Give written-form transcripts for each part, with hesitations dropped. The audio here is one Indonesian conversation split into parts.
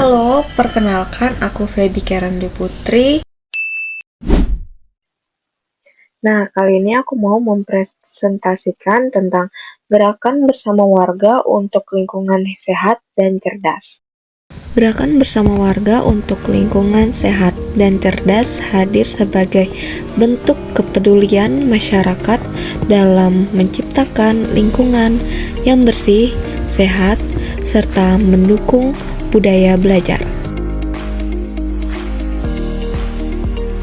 Halo, perkenalkan aku Feby Kerandi Putri. Nah, kali ini aku mau mempresentasikan tentang gerakan bersama warga untuk lingkungan sehat dan cerdas. Gerakan bersama warga untuk lingkungan sehat dan cerdas hadir sebagai bentuk kepedulian masyarakat dalam menciptakan lingkungan yang bersih, sehat, serta mendukung budaya belajar.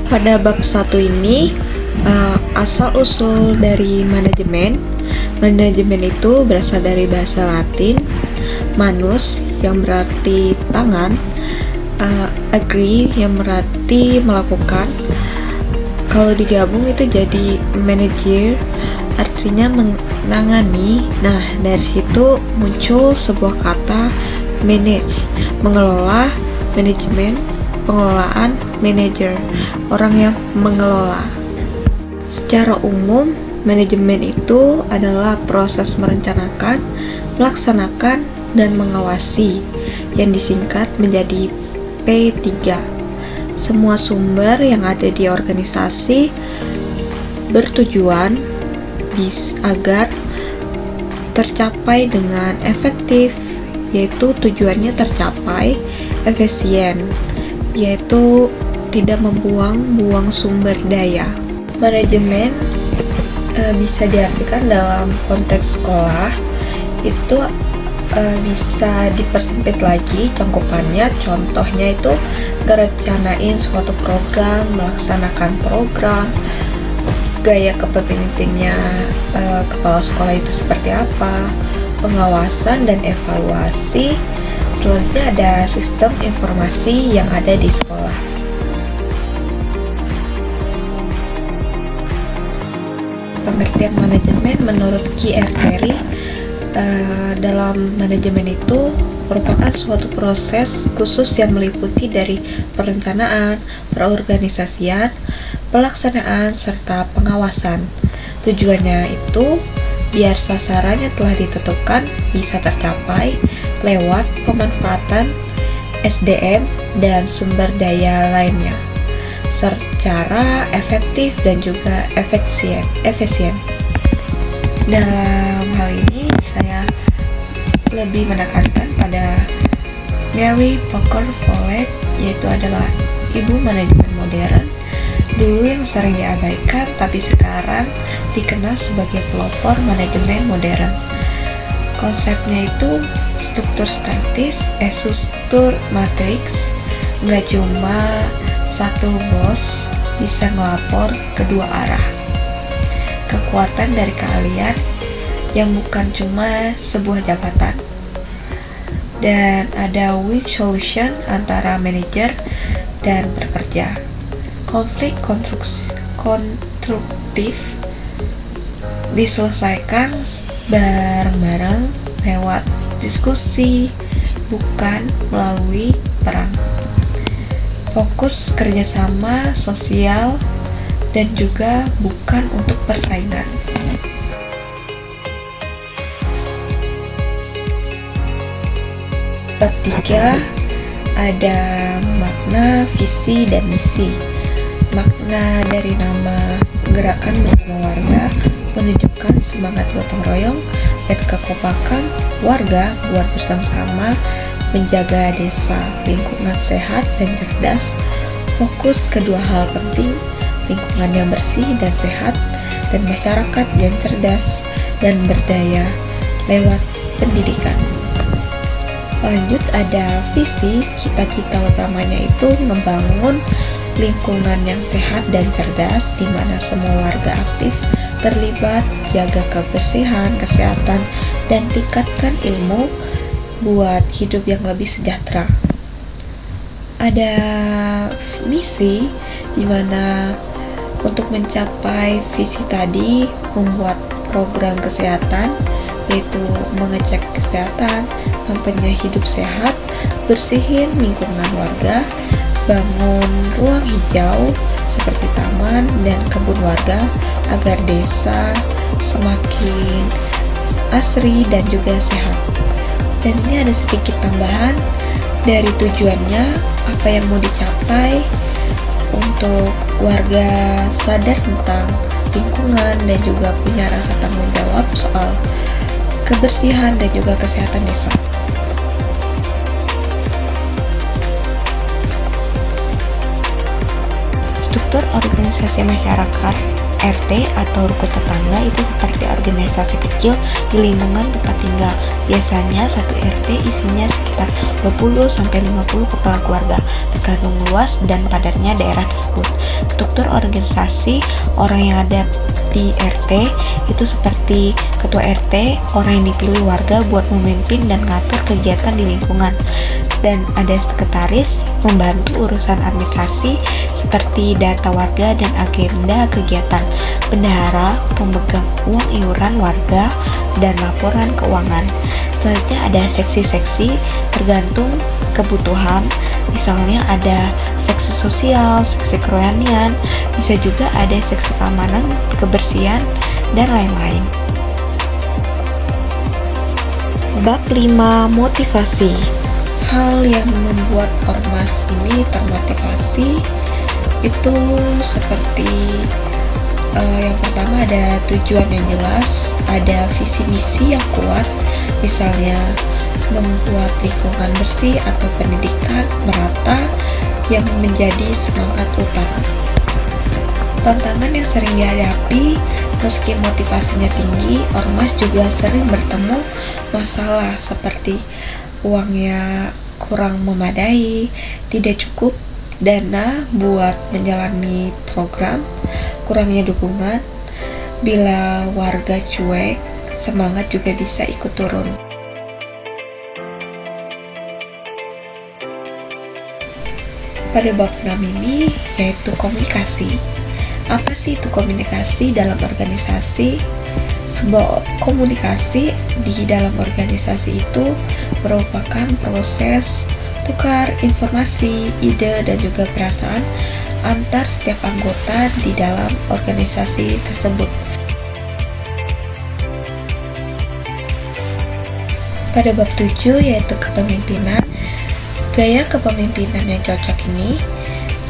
Pada bab 1 ini, asal-usul dari manajemen. Manajemen itu berasal dari bahasa Latin, manus yang berarti tangan, agree yang berarti melakukan. Kalau digabung itu jadi manager, artinya menangani. Nah, dari situ muncul sebuah kata manage, mengelola, manajemen, pengelolaan, manager, orang yang mengelola. Secara umum, manajemen itu adalah proses merencanakan, melaksanakan, dan mengawasi, yang disingkat menjadi P3. Semua sumber yang ada di organisasi bertujuan agar tercapai dengan efektif, yaitu tujuannya tercapai efisien, yaitu tidak membuang-buang sumber daya. Manajemen bisa diartikan dalam konteks sekolah, itu bisa dipersempit lagi cakupannya. Contohnya itu ngerencanain suatu program, melaksanakan program, gaya kepemimpinannya kepala sekolah itu seperti apa, pengawasan dan evaluasi. Selanjutnya ada sistem informasi yang ada di sekolah. Pengertian manajemen menurut J.R. Terry, dalam manajemen itu merupakan suatu proses khusus yang meliputi dari perencanaan, perorganisasian, pelaksanaan, serta pengawasan. Tujuannya itu biar sasaran yang telah ditentukan bisa tercapai lewat pemanfaatan SDM dan sumber daya lainnya secara efektif dan juga efisien. Dalam hal ini saya lebih menekankan pada Mary Poker Follett, yaitu adalah ibu manajemen modern, dulu yang sering diabaikan tapi sekarang dikenal sebagai pelopor manajemen modern. Konsepnya itu struktur struktur matriks, nggak cuma satu bos bisa ngelapor kedua arah. Kekuatan dari keahlian yang bukan cuma sebuah jabatan. Dan ada win solution antara manajer dan pekerja. Konflik konstruktif diselesaikan bareng-bareng lewat diskusi, bukan melalui perang. Fokus kerjasama sosial dan juga bukan untuk persaingan. Bab 3 ada makna, visi, dan misi. Makna dari nama gerakan bersama warga menunjukkan semangat gotong royong dan kekompakan warga buat bersama-sama menjaga desa, lingkungan sehat dan cerdas. Fokus kedua hal penting, lingkungan yang bersih dan sehat, dan masyarakat yang cerdas dan berdaya lewat pendidikan. Lanjut ada visi, cita-cita utamanya itu ngebangun lingkungan yang sehat dan cerdas di mana semua warga aktif terlibat, jaga kebersihan, kesehatan, dan tingkatkan ilmu buat hidup yang lebih sejahtera. Ada misi di mana untuk mencapai visi tadi membuat program kesehatan, yaitu mengecek kesehatan, mempunyai hidup sehat, bersihin lingkungan warga, bangun ruang hijau seperti taman dan kebun warga agar desa semakin asri dan juga sehat. Dan ini ada sedikit tambahan, dari tujuannya, apa yang mau dicapai, untuk warga sadar tentang lingkungan dan juga punya rasa tanggung jawab soal kebersihan dan juga kesehatan desa. Struktur organisasi masyarakat RT atau rukun tetangga itu seperti organisasi kecil di lingkungan tempat tinggal. Biasanya satu RT isinya sekitar 20-50 kepala keluarga, tergantung luas dan padatnya daerah tersebut. Struktur organisasi orang yang ada di RT itu seperti ketua RT, orang yang dipilih warga buat memimpin dan ngatur kegiatan di lingkungan. Dan ada sekretaris membantu urusan administrasi seperti data warga dan agenda kegiatan, bendahara, pemegang uang iuran warga, dan laporan keuangan. Selanjutnya ada seksi-seksi tergantung kebutuhan, misalnya ada seksi sosial, seksi kerohanian, bisa juga ada seksi keamanan, kebersihan, dan lain-lain. Bab 5. Motivasi. Hal yang membuat ormas ini termotivasi itu seperti yang pertama ada tujuan yang jelas, ada visi misi yang kuat, misalnya membuat lingkungan bersih atau pendidikan merata yang menjadi semangat utama. Tantangan yang sering dihadapi, meski motivasinya tinggi, ormas juga sering bertemu masalah seperti uangnya kurang memadai, tidak cukup dana buat menjalani program, kurangnya dukungan. Bila warga cuek, semangat juga bisa ikut turun. Pada bab 6 ini yaitu komunikasi. Apa sih itu komunikasi dalam organisasi? Sebuah komunikasi di dalam organisasi itu merupakan proses tukar informasi, ide, dan juga perasaan antar setiap anggota di dalam organisasi tersebut. Pada bab 7 yaitu kepemimpinan. Gaya kepemimpinan yang cocok ini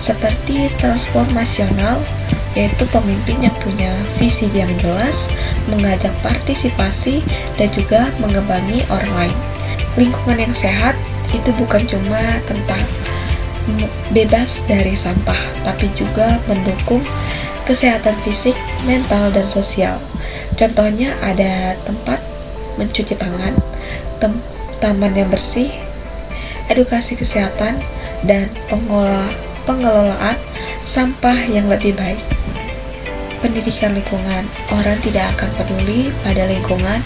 seperti transformasional, yaitu pemimpin yang punya visi yang jelas, mengajak partisipasi, dan juga mengembangi orang lain. Lingkungan yang sehat itu bukan cuma tentang bebas dari sampah, tapi juga mendukung kesehatan fisik, mental, dan sosial. Contohnya ada tempat mencuci tangan, taman yang bersih, edukasi kesehatan, dan pengelolaan sampah yang lebih baik. Pendidikan lingkungan, orang tidak akan peduli pada lingkungan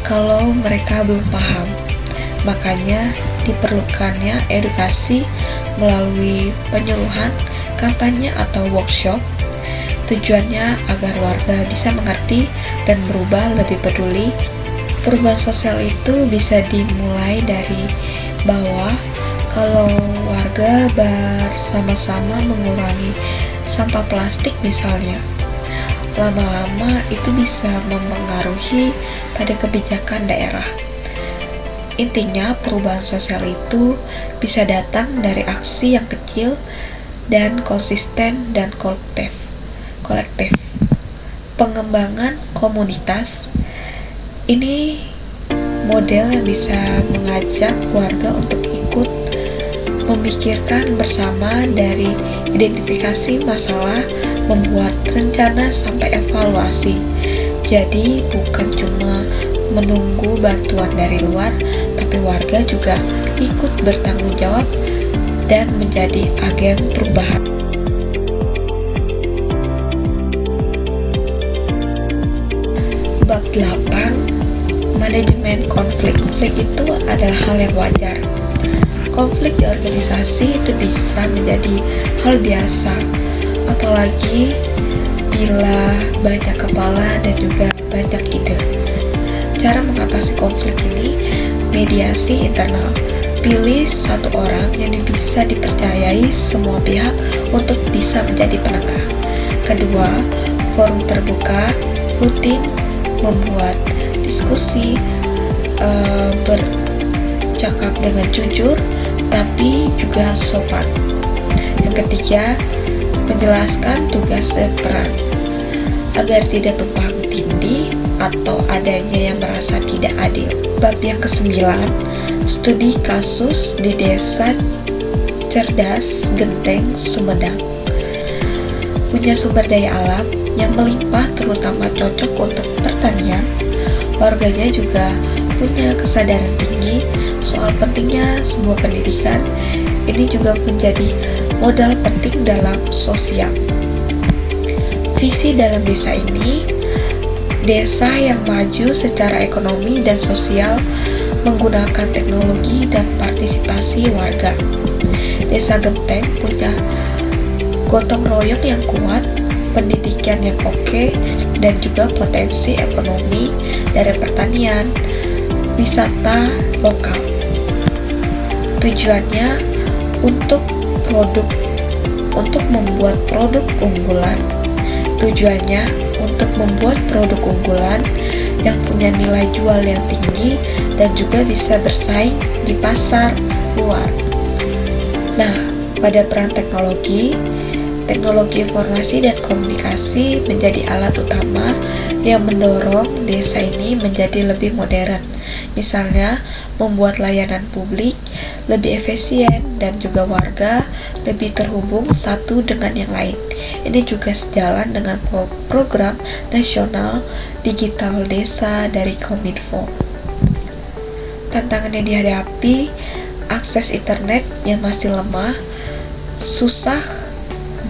kalau mereka belum paham. Makanya diperlukannya edukasi melalui penyuluhan, kampanye, atau workshop. Tujuannya agar warga bisa mengerti dan berubah lebih peduli. Perubahan sosial itu bisa dimulai dari bawah. Kalau warga bersama-sama mengurangi sampah plastik misalnya, lama-lama itu bisa mempengaruhi pada kebijakan daerah. Intinya, perubahan sosial itu bisa datang dari aksi yang kecil dan konsisten dan kolektif. Pengembangan komunitas ini model yang bisa mengajak warga untuk ikut memikirkan bersama dari identifikasi masalah, membuat rencana sampai evaluasi. Jadi bukan cuma menunggu bantuan dari luar, tapi warga juga ikut bertanggung jawab dan menjadi agen perubahan. Bab 8, manajemen konflik. Konflik itu adalah hal yang wajar. Konflik di organisasi itu bisa menjadi hal biasa, apalagi bila banyak kepala dan juga banyak ide. Cara mengatasi konflik ini, mediasi internal. Pilih satu orang yang bisa dipercayai semua pihak untuk bisa menjadi penengah. Kedua, forum terbuka, rutin membuat diskusi, bercakap dengan jujur, tapi juga sopan. Yang ketiga, menjelaskan tugas dan peran agar tidak tumpang tindih atau adanya yang merasa tidak adil. Bab yang kesembilan, studi kasus di Desa Cerdas Genteng, Sumedang. Punya sumber daya alam yang melimpah terutama cocok untuk pertanian. Warganya juga punya kesadaran tinggi soal pentingnya sebuah pendidikan. Ini juga menjadi modal penting dalam sosial. Visi dalam desa ini, desa yang maju secara ekonomi dan sosial menggunakan teknologi dan partisipasi warga. Desa Genteng punya gotong royong yang kuat, pendidikan yang oke, dan juga potensi ekonomi dari pertanian, wisata lokal. Tujuannya untuk membuat produk unggulan. Tujuannya untuk membuat produk unggulan yang punya nilai jual yang tinggi dan juga bisa bersaing di pasar luar. Nah, pada peran teknologi informasi dan komunikasi menjadi alat utama yang mendorong desa ini menjadi lebih modern. Misalnya, membuat layanan publik lebih efisien dan juga warga lebih terhubung satu dengan yang lain. Ini juga sejalan dengan program nasional digital desa dari Kominfo. Tantangan yang dihadapi, akses internet yang masih lemah, susah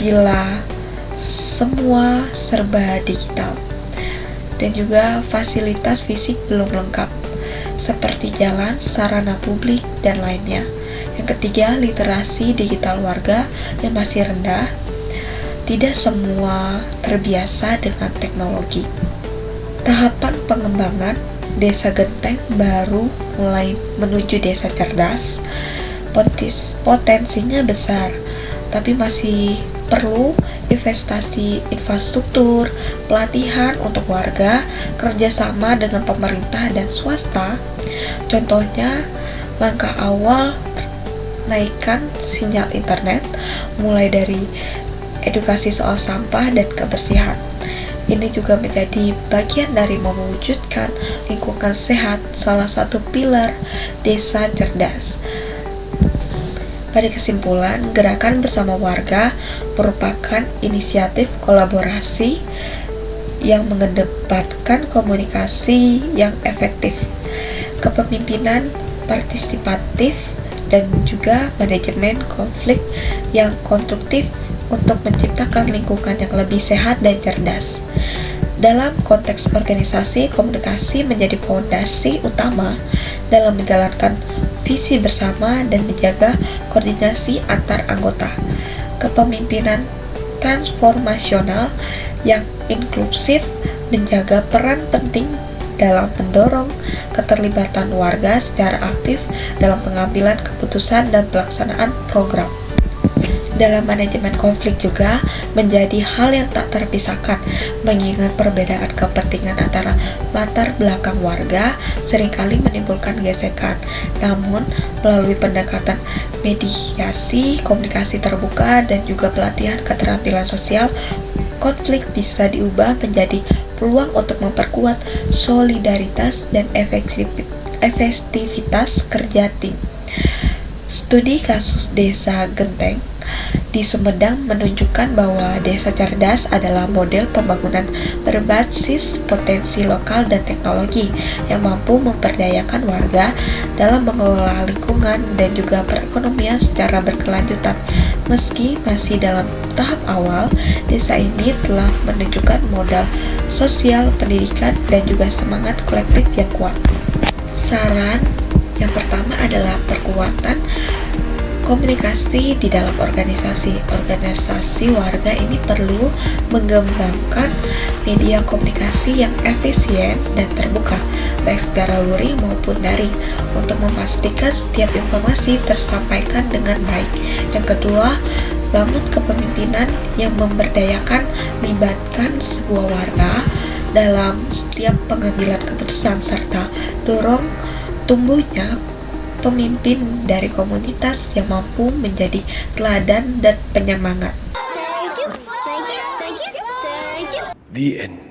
bila semua serba digital, dan juga fasilitas fisik belum lengkap seperti jalan, sarana publik, dan lainnya. Yang ketiga, literasi digital warga yang masih rendah. Tidak semua terbiasa dengan teknologi. Tahapan pengembangan Desa Genteng baru mulai menuju desa cerdas. Potensinya besar, tapi masih perlu investasi infrastruktur, pelatihan untuk warga, kerjasama dengan pemerintah dan swasta. Contohnya, langkah awal naikkan sinyal internet, mulai dari edukasi soal sampah dan kebersihan. Ini juga menjadi bagian dari mewujudkan lingkungan sehat, salah satu pilar desa cerdas. Pada kesimpulan, gerakan bersama warga merupakan inisiatif kolaborasi yang mengedepankan komunikasi yang efektif, kepemimpinan partisipatif, dan juga manajemen konflik yang konstruktif untuk menciptakan lingkungan yang lebih sehat dan cerdas. Dalam konteks organisasi, komunikasi menjadi fondasi utama dalam menjalankan visi bersama dan menjaga koordinasi antar anggota. Kepemimpinan transformasional yang inklusif menjaga peran penting dalam mendorong keterlibatan warga secara aktif dalam pengambilan keputusan dan pelaksanaan program. Dalam manajemen konflik juga menjadi hal yang tak terpisahkan, mengingat perbedaan kepentingan antara latar belakang warga seringkali menimbulkan gesekan. Namun, melalui pendekatan mediasi, komunikasi terbuka, dan juga pelatihan keterampilan sosial, konflik bisa diubah menjadi peluang untuk memperkuat solidaritas dan efektivitas kerja tim. Studi kasus Desa Genteng di Sumedang menunjukkan bahwa desa cerdas adalah model pembangunan berbasis potensi lokal dan teknologi yang mampu memperdayakan warga dalam mengelola lingkungan dan juga perekonomian secara berkelanjutan. Meski masih dalam tahap awal, desa ini telah menunjukkan modal sosial, pendidikan, dan juga semangat kolektif yang kuat. Saran yang pertama adalah perkuatan komunikasi di dalam organisasi. Organisasi warga ini perlu mengembangkan media komunikasi yang efisien dan terbuka, baik secara luring maupun daring, untuk memastikan setiap informasi tersampaikan dengan baik. Yang kedua, bangun kepemimpinan yang memberdayakan, libatkan sebuah warga dalam setiap pengambilan keputusan, serta dorong tumbuhnya pemimpin dari komunitas yang mampu menjadi teladan dan penyemangat. The end.